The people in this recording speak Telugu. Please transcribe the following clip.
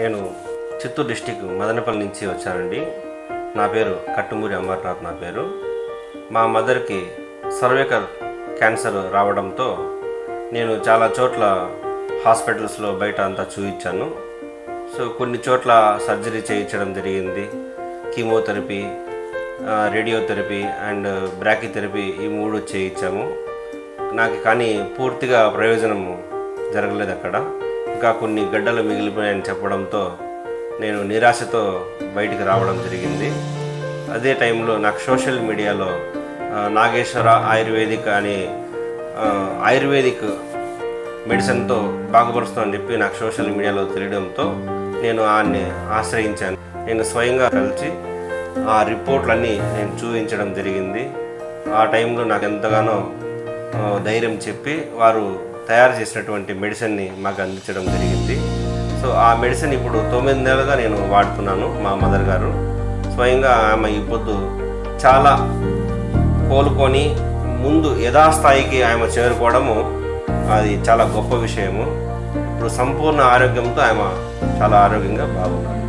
నేను చిత్తూరు డిస్టిక్ మదనపల్లి నుంచి వచ్చానండి. నా పేరు కట్టుమూరి అమర్నాథ్. నా పేరు మా మదర్కి సర్వైకల్ క్యాన్సర్ రావడంతో నేను చాలా చోట్ల హాస్పిటల్స్లో బయట అంతా చూయించాను. సో కొన్ని చోట్ల సర్జరీ చేయించడం జరిగింది. కీమోథెరపీ, రేడియోథెరపీ అండ్ బ్రాకీథెరపీ ఈ 3 చేయించాము. నాకు కానీ పూర్తిగా ప్రయోజనం జరగలేదు. అక్కడ ఇంకా కొన్ని గడ్డలు మిగిలిపోయాయని చెప్పడంతో నేను నిరాశతో బయటికి రావడం జరిగింది. అదే టైంలో నాకు సోషల్ మీడియాలో నాగేశ్వర ఆయుర్వేదిక్ అనే ఆయుర్వేదిక్ మెడిసిన్తో బాగుపరుస్తుందని చెప్పి నాకు సోషల్ మీడియాలో తెలియడంతో నేను ఆయన్ని ఆశ్రయించాను. నేను స్వయంగా కలిసి ఆ రిపోర్ట్లన్నీ నేను చూపించడం జరిగింది. ఆ టైంలో నాకు ఎంతగానో ధైర్యం చెప్పి వారు తయారు చేసినటువంటి మెడిసిన్ని మాకు అందించడం జరిగింది. సో ఆ మెడిసిన్ ఇప్పుడు 9 నెలలుగా నేను వాడుతున్నాను. మా మదర్ గారు స్వయంగా ఆమె ఈ పొద్దు చాలా కోలుకొని ముందు యథాస్థాయికి ఆమె చేరుకోవడము అది చాలా గొప్ప విషయము. ఇప్పుడు సంపూర్ణ ఆరోగ్యంతో ఆమె చాలా ఆరోగ్యంగా బాగున్నారు.